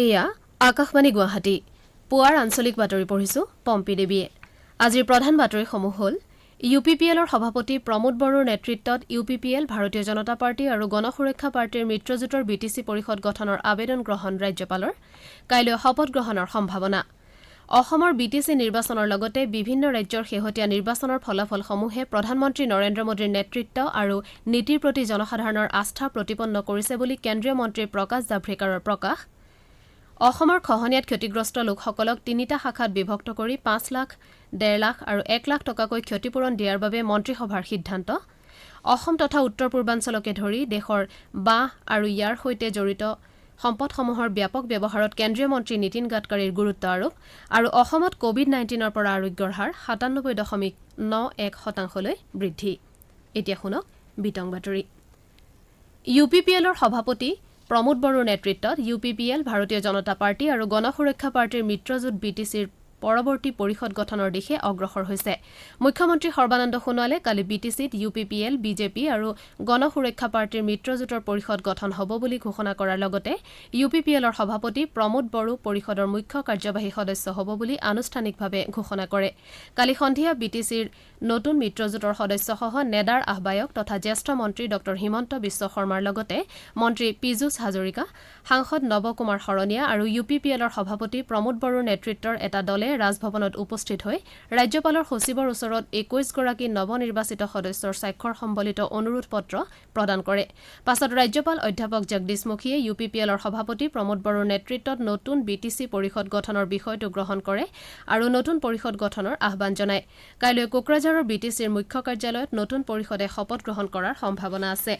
এয়া আকাশবাণী গুৱাহাটী পুৱাৰ আঞ্চলিক বাতৰি পঢ়িছো পম্পী দেৱীয়ে আজিৰ প্ৰধান বাতৰিসমূহ হ'ল ইউপিপিএলৰ সভাপতি প্ৰমোদ বড়োৰ নেতৃত্বত ইউপিপিএল ভাৰতীয় জনতা পাৰ্টি আৰু গণসুৰক্ষা পাৰ্টিৰ মিত্ৰজোঁটৰ বিটিচি পৰিষদ গঠনৰ আবেদন গ্ৰহণ ৰাজ্যপালৰ কাইলৈ শপত গ্ৰহণৰ সম্ভাৱনা অসমৰ বিটিচি নিৰ্বাচনৰ লগতে বিভিন্ন ৰাজ্যৰ শেহতীয়া নিৰ্বাচনৰ ফলাফলসমূহে প্ৰধানমন্ত্ৰী নৰেন্দ্ৰ মোদীৰ নেতৃত্ব আৰু নীতিৰ প্ৰতি জনসাধাৰণৰ আস্থা প্ৰতিপন্ন কৰিছে বুলি কেন্দ্ৰীয় মন্ত্ৰী প্ৰকাশ জাভ্ৰেকাৰৰ প্ৰকাশ অসমৰ খহনীয়াত ক্ষতিগ্ৰস্ত লোকসকলক তিনিটা শাখাত বিভক্ত কৰি ৫ লাখ ১.৫ লাখ আৰু ১ লাখ টকাকৈ ক্ষতিপূৰণ দিয়াৰ বাবে মন্ত্ৰীসভাৰ সিদ্ধান্ত অসম তথা উত্তৰ পূৰ্বাঞ্চলকে ধৰি দেশৰ বাঁহ আৰু ইয়াৰ সৈতে জড়িত সম্পদসমূহৰ ব্যাপক ব্যৱহাৰত কেন্দ্ৰীয় মন্ত্ৰী নীতিন গাডকাৰীৰ গুৰুত্ব আৰোপ আৰু অসমত কোভিড-১৯ৰ পৰা আৰোগ্যৰ হাৰ ৯৭.৯১% বৃদ্ধি এতিয়া শুনক বিতং বাতৰি ইউপিপিএলৰ সভাপতি প্ৰমোদ বড়োৰ নেতৃত্বত ইউপিপিএল ভাৰতীয় জনতা পাৰ্টি আৰু গণসুৰক্ষা পাৰ্টিৰ মিত্ৰজোঁট বিটিচিৰ পৰৱৰ্তী পৰিষদ গঠনৰ দিশে অগ্ৰসৰ হৈছে মুখ্যমন্ত্ৰী সৰ্বানন্দ সোণোৱালে কালি বিটিচিত ইউপিপিএল বিজেপি আৰু গণসুৰক্ষা পাৰ্টিৰ মিত্ৰজোঁটৰ পৰিষদ গঠন হ'ব বুলি ঘোষণা কৰাৰ লগতে ইউপিপিএলৰ সভাপতি প্ৰমোদ বড়ো পৰিষদৰ মুখ্য কাৰ্যবাহী সদস্য হ'ব বুলি আনুষ্ঠানিকভাৱে ঘোষণা কৰে কালি সন্ধিয়া বিটিচিৰ নতুন মিত্ৰজোঁটৰ সদস্যসহ নেডাৰ আহ্বায়ক তথা জ্যেষ্ঠ মন্ত্ৰী ড হিমন্ত বিশ্ব শৰ্মাৰ লগতে মন্ত্ৰী পীযুষ হাজৰিকা সাংসদ নৱ কুমাৰ শৰণীয়া আৰু ইউপিপিএলৰ সভাপতি প্ৰমোদ বড়োৰ নেতৃত্বৰ এটা দলে ৰাজভৱনত উপস্থিত হৈ ৰাজ্যপালৰ সচিবৰ ওচৰত ২১ গৰাকী নৱনিৰ্বাচিত সদস্যৰ স্বাক্ষৰ সম্বলিত অনুৰোধ পত্ৰ প্ৰদান কৰে পাছত ৰাজ্যপাল অধ্যাপক জগদীশ মুখীয়ে ইউপিপিএলৰ সভাপতি প্ৰমোদ বড়োৰ নেতৃত্বত নতুন বিটিচি পৰিষদ গঠনৰ বিষয়টো গ্ৰহণ কৰে আৰু নতুন পৰিষদ গঠনৰ আহ্বান জনায় কাইলৈ কোকৰাঝাৰৰ বিটিচিৰ মুখ্য কাৰ্যালয়ত নতুন পৰিষদে শপত গ্ৰহণ কৰাৰ সম্ভাৱনা আছে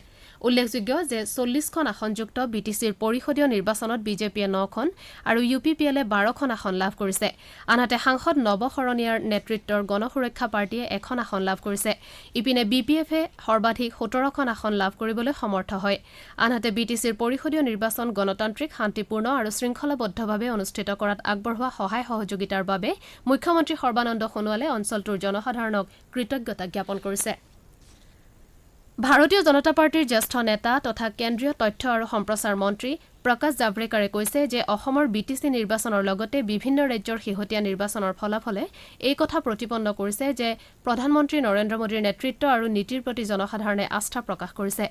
উল্লেখযোগ্য যে ৪০খন আসনযুক্ত বিটিচিৰ পৰিষদীয় নিৰ্বাচনত বিজেপিয়ে ৯খন আৰু ইউপিপিএলে ১২খন আসন লাভ কৰিছে আনহাতে সাংসদ নৱ শৰণীয়াৰ নেতৃত্বৰ গণসুৰক্ষা পাৰ্টিয়ে এখন আসন লাভ কৰিছে ইপিনে বিপিএফে সৰ্বাধিক ১৭খন আসন লাভ কৰিবলৈ সমৰ্থ হয় আনহাতে বিটিচিৰ পৰিষদীয় নিৰ্বাচন গণতান্ত্ৰিক শান্তিপূৰ্ণ আৰু শৃংখলাবদ্ধভাৱে অনুষ্ঠিত কৰাত আগবঢ়োৱা সহায় সহযোগিতাৰ বাবে মুখ্যমন্ত্ৰী সৰ্বানন্দ সোণোৱালে অঞ্চলটোৰ জনসাধাৰণক কৃতজ্ঞতা জ্ঞাপন কৰিছে ভাৰতীয় জনতা পাৰ্টিৰ জ্যেষ্ঠ নেতা তথা কেন্দ্ৰীয় তথ্য আৰু সম্প্ৰচাৰ মন্ত্ৰী প্ৰকাশ জাভ্ৰেকাৰে কৈছে যে অসমৰ বিটিচি নিৰ্বাচনৰ লগতে বিভিন্ন ৰাজ্যৰ শেহতীয়া নিৰ্বাচনৰ ফলাফলে এই কথা প্ৰতিপন্ন কৰিছে যে প্ৰধানমন্ত্ৰী নৰেন্দ্ৰ মোদীৰ নেতৃত্ব আৰু নীতিৰ প্ৰতি জনসাধাৰণে আস্থা প্ৰকাশ কৰিছে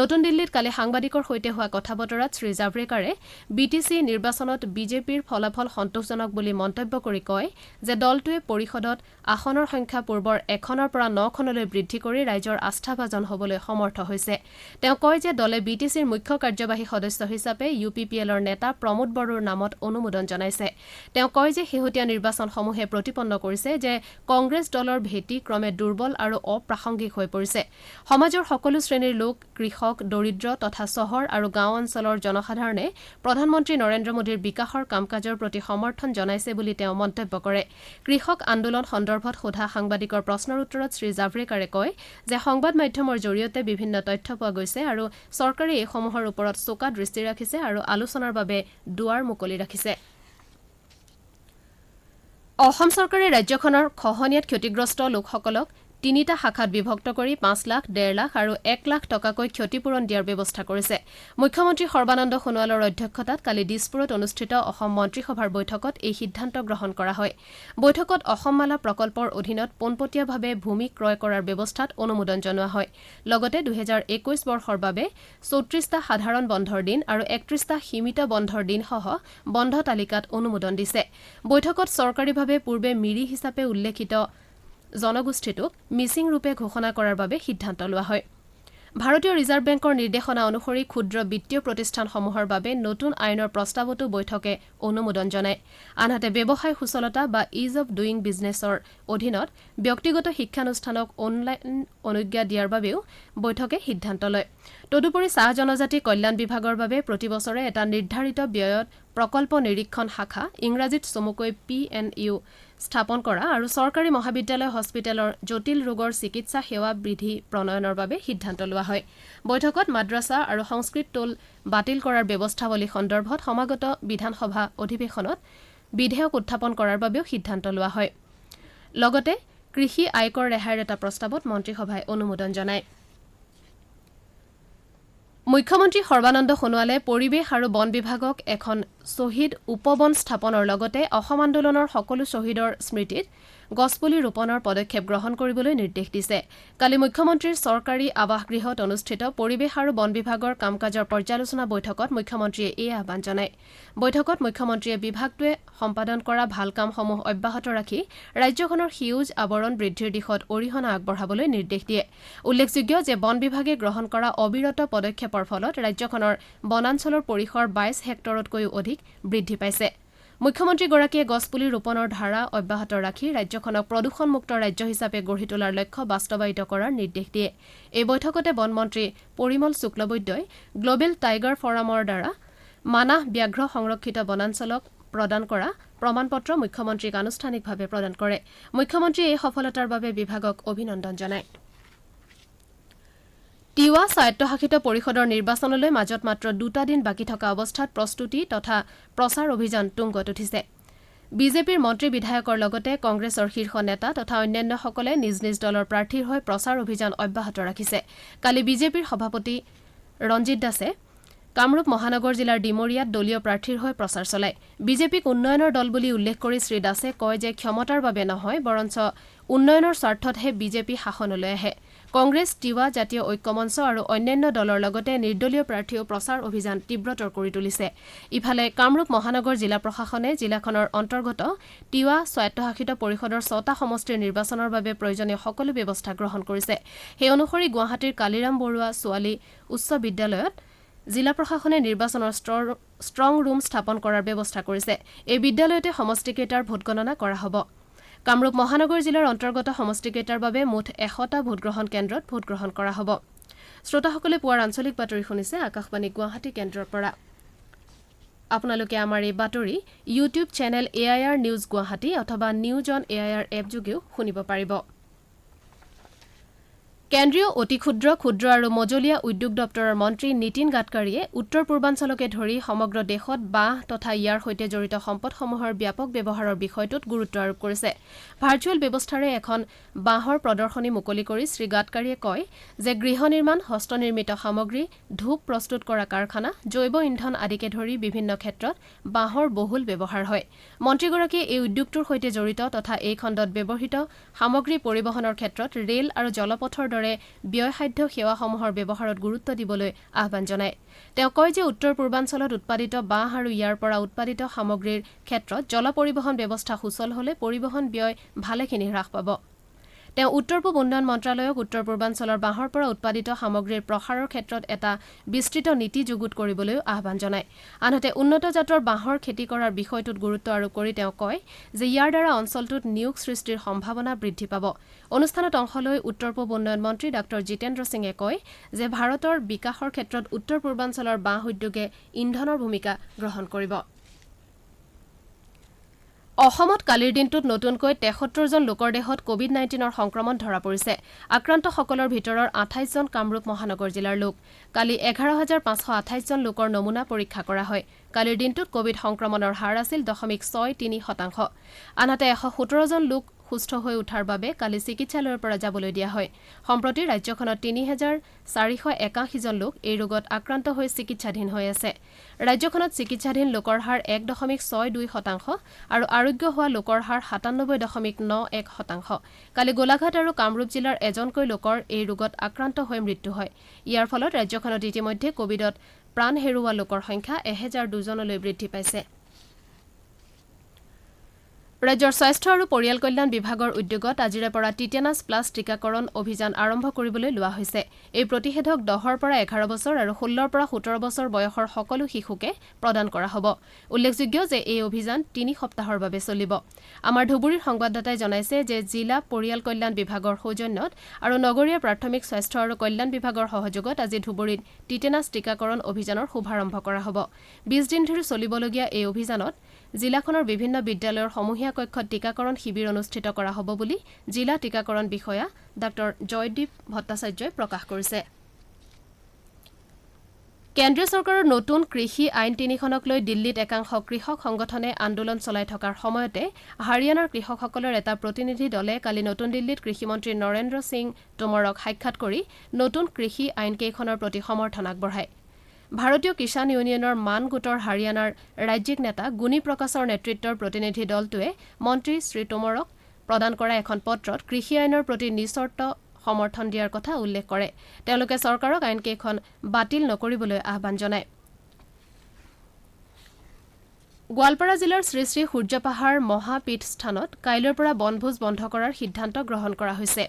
নতুন দিল্লীত কালি সাংবাদিকৰ সৈতে হোৱা কথা বতৰাত শ্ৰী জাভ্ৰেকাৰে বিটিচি নিৰ্বাচনত বিজেপিৰ ফলাফল সন্তোষজনক বুলি মন্তব্য কৰি কয় যে দলটোৱে পৰিষদত আসনৰ সংখ্যা পূৰ্বৰ ১খনৰ পৰা ৯খনলৈ বৃদ্ধি কৰি ৰাইজৰ আস্থাভাজন হ'বলৈ সমৰ্থ হৈছে তেওঁ কয় যে দলে বিটিচিৰ মুখ্য কাৰ্যবাহী সদস্য হিচাপে ইউপিপিএলৰ নেতা প্ৰমোদ বড়োৰ নামত অনুমোদন জনাইছে তেওঁ কয় যে শেহতীয়া নিৰ্বাচনসমূহে প্ৰতিপন্ন কৰিছে যে কংগ্ৰেছ দলৰ ভেটি ক্ৰমে দুৰ্বল আৰু অপ্ৰাসংগিক হৈ পৰিছে সমাজৰ সকলো শ্ৰেণীৰ লোক কৃষক দৰিদ্ৰ তথা চহৰ আৰু গাঁও অঞ্চলৰ জনসাধাৰণে প্ৰধানমন্ত্ৰী নৰেন্দ্ৰ মোদীৰ বিকাশৰ কামকাজৰ প্ৰতি সমৰ্থন জনাইছে বুলি তেওঁ মন্তব্য কৰে কৃষক আন্দোলন সন্দৰ্ভত সোধা সাংবাদিকৰ প্ৰশ্নৰ উত্তৰত শ্ৰী জাভ্ৰেকাৰে কয় যে সংবাদ মাধ্যমৰ জৰিয়তে বিভিন্ন তথ্য পোৱা গৈছে আৰু চৰকাৰে এইসমূহৰ ওপৰত চোকা দৃষ্টি ৰাখিছে আৰু আলোচনাৰ বাবে দুৱাৰ মুকলি ৰাখিছে অসম চৰকাৰে ৰাজ্যখনৰ খহনীয়াত ক্ষতিগ্ৰস্ত লোকসকলক তিনিটা শাখাত বিভক্ত কৰি ৫ লাখ ১.৫ লাখ আৰু ১ লাখ টকাকৈ ক্ষতিপূৰণ দিয়াৰ ব্যৱস্থা কৰিছে মুখ্যমন্ত্ৰী সৰ্বানন্দ সোণোৱালৰ অধ্যক্ষতাত কালি দিছপুৰত অনুষ্ঠিত অসম মন্ত্ৰীসভাৰ বৈঠকত এই সিদ্ধান্ত গ্ৰহণ কৰা হয় বৈঠকত অসমমালা প্ৰকল্পৰ অধীনত পোনপটীয়াভাৱে ভূমি ক্ৰয় কৰাৰ ব্যৱস্থাত অনুমোদন জনোৱা হয় লগতে ২০২১ বৰ্ষৰ বাবে ৩৪টা সাধাৰণ বন্ধৰ দিন আৰু ৩১টা সীমিত বন্ধৰ দিনসহ বন্ধ তালিকাত অনুমোদন দিছে বৈঠকত চৰকাৰীভাৱে পূৰ্বে মিৰি হিচাপে উল্লেখিত জনগোষ্ঠীটোক মিচিং ৰূপে ঘোষণা কৰাৰ বাবে সিদ্ধান্ত লোৱা হয় ভাৰতীয় ৰিজাৰ্ভ বেংকৰ নিৰ্দেশনা অনুসৰি ক্ষুদ্ৰ বিত্তীয় প্ৰতিষ্ঠানসমূহৰ বাবে নতুন আইনৰ প্ৰস্তাৱতো বৈঠকে অনুমোদন জনায় আনহাতে ব্যৱসায় সুচলতা বা ইজ অব ডুইং বিজনেছৰ অধীনত ব্যক্তিগত শিক্ষানুষ্ঠানক অনলাইন অনুজ্ঞা দিয়াৰ বাবেও বৈঠকে সিদ্ধান্ত লয় তদুপৰি চাহ জনজাতি কল্যাণ বিভাগৰ বাবে প্ৰতিবছৰে এটা নিৰ্ধাৰিত ব্যয়ত প্ৰকল্প নিৰীক্ষণ শাখা ইংৰাজীত চমুকৈ PNU স্থাপন কৰা আৰু চৰকাৰী মহাবিদ্যালয় হস্পিটেলৰ জটিল ৰোগৰ চিকিৎসা সেৱা বিধি প্ৰণয়নৰ বাবে সিদ্ধান্ত লোৱা হয় বৈঠকত মাদ্ৰাছা আৰু সংস্কৃত টোল বাতিল কৰাৰ ব্যৱস্থাৱলী সন্দৰ্ভত সমাগত বিধানসভা অধিৱেশনত বিধেয়ক উত্থাপন কৰাৰ বাবেও সিদ্ধান্ত লোৱা হয় লগতে কৃষি আয়কৰ ৰেহাইৰ এটা প্ৰস্তাৱত মন্ত্ৰীসভাই অনুমোদন জনায় মুখ্যমন্ত্ৰী সৰ্বানন্দ সোণোৱালে পৰিৱেশ আৰু বন বিভাগক এখন শ্বহীদ উপবন স্থাপনৰ লগতে অসম আন্দোলনৰ সকলো শ্বহীদৰ স্মৃতিত গছপুলি ৰোপণৰ পদক্ষেপ গ্ৰহণ কৰিবলৈ নিৰ্দেশ দিছে। কালি মুখ্যমন্ত্ৰীৰ চৰকাৰী আৱাসগৃহত অনুষ্ঠিত পৰিৱেশ আৰু বন বিভাগৰ কাম কাজৰ পৰ্যালোচনা বৈঠকত মুখ্যমন্ত্ৰীয়ে এই আহ্বান জনায়। বৈঠকত মুখ্যমন্ত্ৰীয়ে বিভাগটোৱে সম্পাদন কৰা ভাল কামসমূহ অব্যাহত ৰাখি ৰাজ্যখনৰ সেউজ আৱৰণ বৃদ্ধিৰ দিশত অৰিহণা আগবঢ়াবলৈ নিৰ্দেশ দিয়ে। উল্লেখযোগ্য যে বন বিভাগে গ্ৰহণ কৰা অবিৰত পদক্ষেপৰ ফলত ৰাজ্যখনৰ বনাঞ্চলৰ পৰিসৰ ২২ হেক্টৰতকৈও অধিক বৃদ্ধি পাইছে। মুখ্যমন্ত্ৰীগৰাকীয়ে গছপুলি ৰোপণৰ ধাৰা অব্যাহত ৰাখি ৰাজ্যখনক প্ৰদূষণমুক্ত ৰাজ্য হিচাপে গঢ়ি তোলাৰ লক্ষ্য বাস্তৱায়িত কৰাৰ নিৰ্দেশ দিয়ে। এই বৈঠকতে বনমন্ত্ৰী পৰিমল শুক্লবৈদ্যই গ্লবেল টাইগাৰ ফৰামৰ দ্বাৰা মানাহ ব্যাঘ্ৰ সংৰক্ষিত বনাঞ্চলক প্ৰদান কৰা প্ৰমাণপত্ৰ মুখ্যমন্ত্ৰীক আনুষ্ঠানিকভাৱে প্ৰদান কৰে। মুখ্যমন্ত্ৰীয়ে এই সফলতাৰ বাবে বিভাগক অভিনন্দন জনায়। তিৱা স্বায়ত্তশাসিত পৰিষদৰ নিৰ্বাচনলৈ মাজত মাত্ৰ ২টা দিন বাকী থকা অৱস্থাত প্ৰস্তুতি তথা প্ৰচাৰ অভিযান তুংগত উঠিছে। বিজেপিৰ মন্ত্ৰী বিধায়কৰ লগতে কংগ্ৰেছৰ শীৰ্ষ নেতা তথা অন্যান্যসকলে নিজ নিজ দলৰ প্ৰাৰ্থীৰ হৈ প্ৰচাৰ অভিযান অব্যাহত ৰাখিছে। কালি বিজেপিৰ সভাপতি ৰঞ্জিত দাসে কামৰূপ মহানগৰ জিলাৰ ডিমৰীয়াত দলীয় প্ৰাৰ্থীৰ হৈ প্ৰচাৰ চলায়। বিজেপিক উন্নয়নৰ দল বুলি উল্লেখ কৰি শ্ৰীদাসে কয় যে ক্ষমতাৰ বাবে নহয় বৰঞ্চ উন্নয়নৰ স্বাৰ্থতহে বিজেপি শাসনলৈ আহে। কংগ্ৰেছ তিৱা জাতীয় ঐক্যমঞ্চ আৰু অন্যান্য দলৰ লগতে নিৰ্দলীয় প্ৰাৰ্থীয়েও প্ৰচাৰ অভিযান তীব্ৰতৰ কৰি তুলিছে। ইফালে কামৰূপ মহানগৰ জিলা প্ৰশাসনে জিলাখনৰ অন্তৰ্গত তিৱা স্বায়ত্তশাসিত পৰিষদৰ ৬টা সমষ্টিৰ নিৰ্বাচনৰ বাবে প্ৰয়োজনীয় সকলো ব্যৱস্থা গ্ৰহণ কৰিছে। সেই অনুসৰি গুৱাহাটীৰ কালিৰাম বৰুৱা ছোৱালী উচ্চ বিদ্যালয়ত জিলা প্ৰশাসনে নিৰ্বাচনৰ ষ্ট্ৰং ৰুম স্থাপন কৰাৰ ব্যৱস্থা কৰিছে। এই বিদ্যালয়তে সমষ্টিকেইটাৰ ভোটগণনা কৰা হ'ব। কামৰূপ মহানগৰ জিলাৰ অন্তৰ্গত সমষ্টিকেইটাৰ বাবে মুঠ ১০০টা ভোটগ্ৰহণ কেন্দ্ৰত ভোটগ্ৰহণ কৰা হ'ব। শ্ৰোতাসকলে পুৱাৰ আঞ্চলিক বাতৰি শুনিছে আকাশবাণী গুৱাহাটী কেন্দ্ৰৰ পৰা। আপোনালোকে আমাৰ এই বাতৰি YouTube channel AIR news Guwahati অথবা নিউজ অন AIR এপ যোগেও শুনিব পাৰিব। কেন্দ্ৰীয় অতি ক্ষুদ্ৰ ক্ষুদ্ৰ আৰু মজলীয়া উদ্যোগ দপ্তৰৰ মন্ত্ৰী নীতিন গাডকাৰীয়ে উত্তৰ পূৰ্বাঞ্চলকে ধৰি সমগ্ৰ দেশত বাঁহ তথা ইয়াৰ সৈতে জড়িত সম্পদসমূহৰ ব্যাপক ব্যৱহাৰৰ বিষয়টোত গুৰুত্ব আৰোপ কৰিছে। ভাৰ্চুৱেল ব্যৱস্থাৰে এখন বাঁহৰ প্ৰদৰ্শনী মুকলি কৰি শ্ৰী গাডকাৰীয়ে কয় যে গৃহ নিৰ্মাণ, হস্তনিৰ্মিত সামগ্ৰী, ধূপ প্ৰস্তুত কৰা কাৰখানা, জৈৱ ইন্ধন আদিকে ধৰি বিভিন্ন ক্ষেত্ৰত বাঁহৰ বহুল ব্যৱহাৰ হয়। মন্ত্ৰীগৰাকীয়ে এই উদ্যোগটোৰ সৈতে জড়িত তথা এই খণ্ডত ব্যৱহৃত সামগ্ৰী পৰিবহণৰ ক্ষেত্ৰত ৰেল আৰু জলপথৰ ব্যয়সাধ্য সেৱাসমূহৰ ব্যৱহাৰত গুৰুত্ব দিবলৈ আহ্বান জনায়। তেওঁ কয় যে উত্তৰ পূৰ্বাঞ্চলত উৎপাদিত বাঁহ আৰু ইয়াৰ পৰা উৎপাদিত সামগ্ৰীৰ ক্ষেত্ৰত জল পৰিবহণ ব্যৱস্থা সুচল হ'লে পৰিবহণ ব্যয় ভালেখিনি হ্ৰাস পাব। তেওঁ উত্তৰ পূব উন্নয়ন মন্ত্ৰালয়ক উত্তৰ পূৰ্বাঞ্চলৰ বাঁহৰ পৰা উৎপাদিত সামগ্ৰীৰ প্ৰসাৰৰ ক্ষেত্ৰত এটা বিস্তৃত নীতি যুগুত কৰিবলৈও আহ্বান জনায়। আনহাতে উন্নত জাতৰ বাঁহৰ খেতি কৰাৰ বিষয়টোত গুৰুত্ব আৰোপ কৰি তেওঁ কয় যে ইয়াৰ দ্বাৰা অঞ্চলটোত নিয়োগ সৃষ্টিৰ সম্ভাৱনা বৃদ্ধি পাব। অনুষ্ঠানত অংশ লৈ উত্তৰ পূব উন্নয়ন মন্ত্ৰী ডাঃ জিতেন্দ্ৰ সিঙে কয় যে ভাৰতৰ বিকাশৰ ক্ষেত্ৰত উত্তৰ পূৰ্বাঞ্চলৰ বাঁহ উদ্যোগে ইন্ধনৰ ভূমিকা গ্ৰহণ কৰিব। অসমত কালিৰ দিনটোত নতুনকৈ ৭৩ জন লোকৰ দেহত কোভিড-19ৰ সংক্ৰমণ ধৰা পৰিছে। আক্ৰান্তসকলৰ ভিতৰৰ ২৮ জন কামৰূপ মহানগৰ জিলাৰ লোক। কালি ১১,৫২৮ জন লোকৰ নমুনা পৰীক্ষা কৰা হয়। কালিৰ দিনটোত কোভিড সংক্ৰমণৰ হাৰ আছিল 0.63%। আনহাতে ১১৭ জন লোক সুস্থ হৈ উঠাৰ বাবে কালি চিকিৎসালয়ৰ পৰা যাবলৈ দিয়া হয়। সম্প্ৰতি ৰাজ্যখনত ৩,৪৮১ জন লোক এই ৰোগত আক্ৰান্ত হৈ চিকিৎসাধীন হৈ আছে। ৰাজ্যখনত চিকিৎসাধীন লোকৰ হাৰ ১.৬২% আৰু আৰোগ্য হোৱা লোকৰ হাৰ ৯৭.৯১%। কালি গোলাঘাট আৰু কামৰূপ জিলাৰ এজনকৈ লোকৰ এই ৰোগত আক্ৰান্ত হৈ মৃত্যু হয়। ইয়াৰ ফলত ৰাজ্যখনত ইতিমধ্যে কোভিডত প্ৰাণ হেৰুওৱা লোকৰ সংখ্যা ১,০০২ জনলৈ বৃদ্ধি পাইছে। ৰাজ্যৰ স্বাস্থ্য আৰু পৰিয়াল কল্যাণ বিভাগৰ উদ্যোগত আজিৰে পৰা টিটেনাছ প্লাছ টীকাকৰণ অভিযান আৰম্ভ কৰিবলৈ লোৱা হৈছে। এই প্ৰতিষেধক ১০ৰ পৰা ১১ বছৰ আৰু ১৬ৰ পৰা ১৭ বছৰ বয়সৰ সকলো শিশুকে প্ৰদান কৰা হ'ব। উল্লেখযোগ্য যে এই অভিযান ৩ সপ্তাহৰ বাবে চলিব। আমাৰ ধুবুৰীৰ সংবাদদাতাই জনাইছে যে জিলা পৰিয়াল কল্যাণ বিভাগৰ সৌজন্যত আৰু নগৰীয় প্ৰাথমিক স্বাস্থ্য আৰু কল্যাণ বিভাগৰ সহযোগত আজি ধুবুৰীত টিটেনাছ টীকাকৰণ অভিযানৰ শুভাৰম্ভ কৰা হ'ব। ২০ দিন ধৰি চলিবলগীয়া এই অভিযানত জিলাখনৰ বিভিন্ন বিদ্যালয়ৰ সমূহীয়া কক্ষত টীকাকৰণ শিবিৰ অনুষ্ঠিত কৰা হ'ব বুলি জিলা টীকাকৰণ বিষয়া ডাঃ জয়দীপ ভট্টাচাৰ্যই প্ৰকাশ কৰিছে। কেন্দ্ৰীয় চৰকাৰৰ নতুন কৃষি আইন ৩খনক লৈ দিল্লীত একাংশ কৃষক সংগঠনে আন্দোলন চলাই থকাৰ সময়তে হাৰিয়ানাৰ কৃষকসকলৰ এটা প্ৰতিনিধি দলে কালি নতুন দিল্লীত কৃষিমন্ত্ৰী নৰেন্দ্ৰ সিং টোমৰক সাক্ষাৎ কৰি নতুন কৃষি আইনকেইখনৰ প্ৰতি সমৰ্থন আগবঢ়ায়। ভাৰতীয় কিষাণ ইউনিয়নৰ মান গোটৰ হাৰিয়ানাৰ ৰাজ্যিক নেতা গুণী প্ৰকাশৰ নেতৃত্বৰ প্ৰতিনিধি দলটোৱে মন্ত্ৰী শ্ৰী টোমৰক প্ৰদান কৰা এখন পত্ৰত কৃষি আইনৰ প্ৰতি নিস্বাৰ্থ সমৰ্থন দিয়াৰ কথা উল্লেখ কৰে। তেওঁলোকে চৰকাৰক আইনকেইখন বাতিল নকৰিবলৈ আহ্বান জনায়। গোৱালপাৰা জিলাৰ শ্ৰী শ্ৰী সূৰ্যপাহাৰ মহাপীঠ স্থানত কাইলৈৰ পৰা বনভোজ বন্ধ কৰাৰ সিদ্ধান্ত গ্ৰহণ কৰা হৈছে।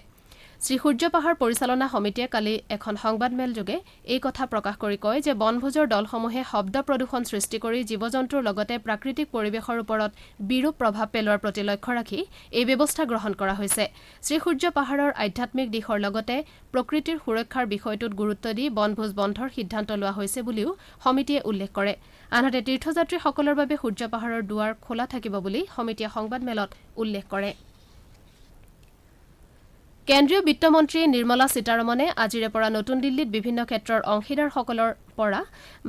শ্ৰী সূৰ্যপাহাৰ পৰিচালনা সমিতিয়ে কালি এখন সংবাদমেলযোগে এই কথা প্ৰকাশ কৰি কয় যে বনভোজৰ দলসমূহে শব্দ প্ৰদূষণ সৃষ্টি কৰি জীৱ জন্তুৰ লগতে প্ৰাকৃতিক পৰিৱেশৰ ওপৰত বিৰূপ প্ৰভাৱ পেলোৱাৰ প্ৰতি লক্ষ্য ৰাখি এই ব্যৱস্থা গ্ৰহণ কৰা হৈছে। শ্ৰী সূৰ্যপাহাৰৰ আধ্যাত্মিক দিশৰ লগতে প্ৰকৃতিৰ সুৰক্ষাৰ বিষয়টোত গুৰুত্ব দি বনভোজ বন্ধৰ সিদ্ধান্ত লোৱা হৈছে বুলিও সমিতিয়ে উল্লেখ কৰে। আনহাতে তীৰ্থযাত্ৰীসকলৰ বাবে সূৰ্যপাহাৰৰ দুৱাৰ খোলা থাকিব বুলি সমিতিয়ে সংবাদমেলত উল্লেখ কৰে। কেন্দ্ৰীয় বিত্তমন্ত্ৰী নিৰ্মলা সীতাৰমণে আজিৰে পৰা নতুন দিল্লীত বিভিন্ন ক্ষেত্ৰৰ অংশীদাৰসকলৰ পৰা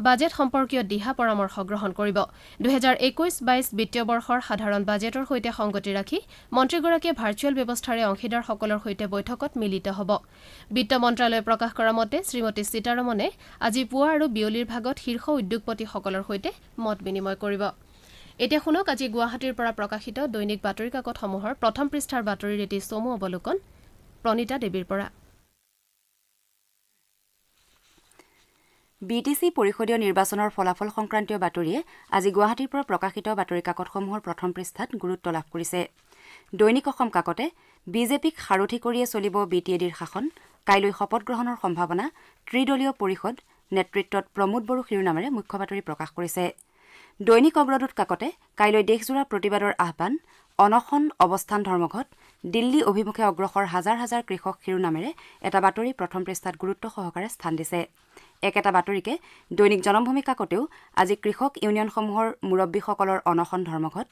বাজেট সম্পৰ্কীয় দিহা পৰামৰ্শ গ্ৰহণ কৰিব। 2021-22 বিত্তীয় বৰ্ষৰ সাধাৰণ বাজেটৰ সৈতে সংগতি ৰাখি মন্ত্ৰীগৰাকীয়ে ভাৰ্চুৱেল ব্যৱস্থাৰে অংশীদাৰসকলৰ সৈতে বৈঠকত মিলিত হ'ব। বিত্ত মন্ত্ৰালয়ে প্ৰকাশ কৰা মতে শ্ৰীমতী সীতাৰমণে আজি পুৱা আৰু বিয়লিৰ ভাগত শীৰ্ষ উদ্যোগপতিসকলৰ সৈতে মত বিনিময় কৰিব। এতিয়া শুনক আজি গুৱাহাটীৰ পৰা প্ৰকাশিত দৈনিক বাতৰি কাকতসমূহৰ প্ৰথম পৃষ্ঠাৰ বাতৰিৰ এটি চমু অৱলোকন প্ৰণীতা দেৱীৰ পৰা। বিটিচি পৰিষদীয় নিৰ্বাচনৰ ফলাফল সংক্ৰান্তীয় বাতৰিয়ে আজি গুৱাহাটীৰ পৰা প্ৰকাশিত বাতৰি কাকতসমূহৰ প্ৰথম পৃষ্ঠাত গুৰুত্ব লাভ কৰিছে। দৈনিক অসম কাকতে বিজেপিক সাৰথি কৰিয়ে চলিব বিটিএডিৰ শাসন, কাইলৈ শপত গ্ৰহণৰ সম্ভাৱনা, ত্ৰিদলীয় পৰিষদ নেতৃত্বত প্ৰমোদ বড়ো শিৰোনামেৰে মুখ্য বাতৰি প্ৰকাশ কৰিছে। দৈনিক অগ্ৰদূত কাকতে কাইলৈ দেশজোৰা প্ৰতিবাদৰ আহ্বান, অনশন অৱস্থান ধৰ্মঘট, দিল্লী অভিমুখে অগ্ৰসৰ হাজাৰ হাজাৰ কৃষক শিৰোনামেৰে এটা বাতৰি প্ৰথম পৃষ্ঠাত গুৰুত্ব সহকাৰে স্থান দিছে। একেটা বাতৰিকে দৈনিক জনমভূমি কাকতেও আজি কৃষক ইউনিয়নসমূহৰ মুৰব্বীসকলৰ অনশন ধৰ্মঘট,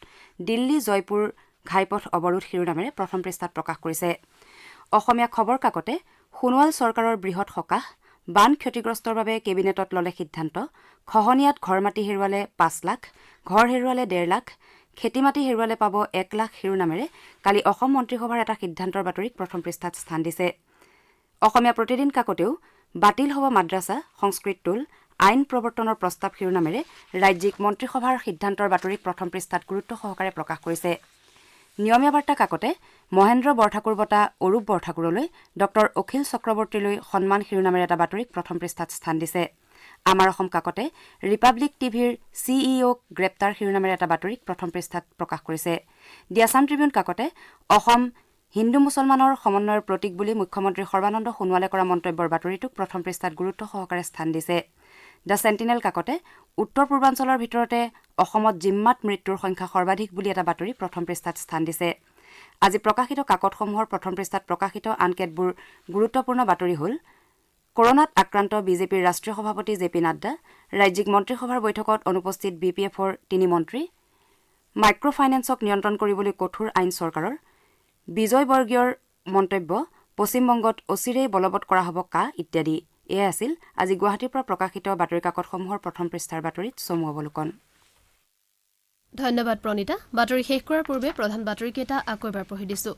দিল্লী জয়পুৰ ঘাইপথ অৱৰোধ শিৰোনামেৰে প্ৰথম পৃষ্ঠাত প্ৰকাশ কৰিছে। অসমীয়া খবৰ কাকতে সোণোৱাল চৰকাৰৰ বৃহৎ সকাহ, বান ক্ষতিগ্ৰস্তৰ বাবে কেবিনেটত ললে সিদ্ধান্ত, খহনীয়াত ঘৰ মাটি হেৰুৱালে 5 লাখ, ঘৰ হেৰুৱালে 1.5 লাখ, খেতি মাটি হেৰুৱালে পাব 1 লাখ শিৰোনামেৰে কালি অসম মন্ত্ৰীসভাৰ এটা সিদ্ধান্তৰ বাতৰিক প্ৰথম পৃষ্ঠাত স্থান দিছে। অসমীয়া প্ৰতিদিন কাকতেও বাতিল হ'ব মাদ্ৰাছা, সংস্কৃত টোল, আইন প্ৰৱৰ্তনৰ প্ৰস্তাৱ শিৰোনামেৰে ৰাজ্যিক মন্ত্ৰীসভাৰ সিদ্ধান্তৰ বাতৰিক প্ৰথম পৃষ্ঠাত গুৰুত্ব সহকাৰে প্ৰকাশ কৰিছে। নিয়মীয়া বাৰ্তা কাকতে মহেন্দ্ৰ বৰঠাকুৰ বঁটা অৰূপ বৰঠাকুৰলৈ ড অখিল চক্ৰৱৰ্তীলৈ সন্মান শিৰোনামেৰে এটা বাতৰিক প্ৰথম পৃষ্ঠাত স্থান দিছে। আমাৰ অসম কাকতে ৰিপাব্লিক টিভিৰ চিইঅক গ্ৰেপ্তাৰ শিৰোনামেৰে এটা বাতৰিক প্ৰথম পৃষ্ঠাত প্ৰকাশ কৰিছে। দি আছাম ট্ৰিবিউন কাকতে অসম হিন্দু মুছলমানৰ সমন্বয়ৰ প্ৰতীক বুলি মুখ্যমন্ত্ৰী সৰ্বানন্দ সোণোৱালে কৰা মন্তব্যৰ বাতৰিটোক প্ৰথম পৃষ্ঠাত গুৰুত্ব সহকাৰে স্থান দিছে। দ্য চেণ্টিনেল কাকতে উত্তৰ পূৰ্বাঞ্চলৰ ভিতৰতে অসমত জিম্মাত মৃত্যুৰ সংখ্যা সৰ্বাধিক বুলি এটা বাতৰি প্ৰথম পৃষ্ঠাত স্থান দিছে। আজি প্ৰকাশিত কাকতসমূহৰ প্ৰথম পৃষ্ঠাত প্ৰকাশিত আন কেতবোৰ গুৰুত্বপূৰ্ণ বাতৰি হ'ল কৰোনাত আক্ৰান্ত বিজেপিৰ ৰাষ্ট্ৰীয় সভাপতি জে পি নাড্ডা, ৰাজ্যিক মন্ত্ৰীসভাৰ বৈঠকত অনুপস্থিত BPFৰ 3 মন্ত্ৰী, মাইক্ৰ ফাইনেন্সক নিয়ন্ত্ৰণ কৰিবলৈ কঠোৰ আইন চৰকাৰৰ, বিজয় বৰ্গীয়ৰ মন্তব্য পশ্চিমবংগত অচিৰেই বলবৎ কৰা হ'ব কা ইত্যাদি। এয়াই আছিল আজি গুৱাহাটীৰ পৰা প্ৰকাশিত বাতৰি কাকতসমূহৰ প্ৰথম পৃষ্ঠাৰ বাতৰিত চমু অৱলোকন। ধন্যবাদ প্ৰণীতা। বাতৰি শেষ কৰাৰ পূৰ্বে প্ৰধান বাতৰিকেইটা আকৌ এবাৰ পঢ়ি দিছো।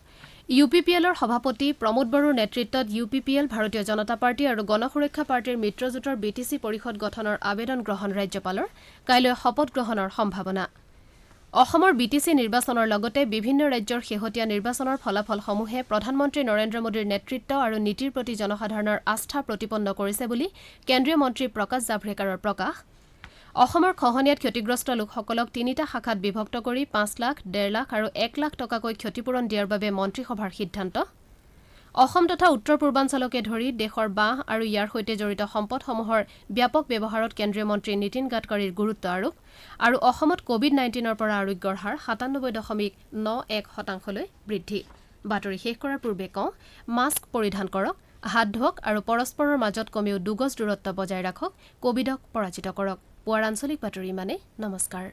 UPPLৰ সভাপতি প্ৰমোদ বড়োৰ নেতৃত্বত UPPL ভাৰতীয় জনতা পাৰ্টি আৰু গণসুৰক্ষা পাৰ্টিৰ মিত্ৰজোঁটৰ BTC পৰিষদ গঠনৰ আবেদন গ্ৰহণ ৰাজ্যপালৰ, কাইলৈ শপত গ্ৰহণৰ সম্ভাৱনা। অসমৰ BTC নিৰ্বাচনৰ লগতে বিভিন্ন ৰাজ্যৰ শেহতীয়া নিৰ্বাচনৰ ফলাফলসমূহে প্ৰধানমন্ত্ৰী নৰেন্দ্ৰ মোদীৰ নেতৃত্ব আৰু নীতিৰ প্ৰতি জনসাধাৰণৰ আস্থা প্ৰতিপন্ন কৰিছে বুলি কেন্দ্ৰীয় মন্ত্ৰী প্ৰকাশ জাভড়েকাৰৰ প্ৰকাশ। অসমৰ খহনীয়াত ক্ষতিগ্ৰস্ত লোকসকলক 3টা শাখাত বিভক্ত কৰি 5 লাখ, 1.5 লাখ আৰু 1 লাখ টকাকৈ ক্ষতিপূৰণ দিয়াৰ বাবে মন্ত্ৰীসভাৰ সিদ্ধান্ত। অসম তথা উত্তৰ পূৰ্বাঞ্চলকে ধৰি দেশৰ বাঁহ আৰু ইয়াৰ সৈতে জড়িত সম্পদসমূহৰ ব্যাপক ব্যৱহাৰত কেন্দ্ৰীয় মন্ত্ৰী নীতিন গাডকাৰীৰ গুৰুত্ব আৰোপ আৰু অসমত COVID-19ৰ পৰা আৰোগ্যৰ হাৰ 97.91% বৃদ্ধি। বাতৰি শেষ কৰাৰ পূৰ্বে কওঁ, মাস্ক পৰিধান কৰক, হাত ধুৱক আৰু পৰস্পৰৰ মাজত কমেও 2 গজ দূৰত্ব বজাই ৰাখক, কোভিডক পৰাজিত কৰক। পুৱাৰ আঞ্চলিক বাতৰি ইমানে। নমস্কাৰ।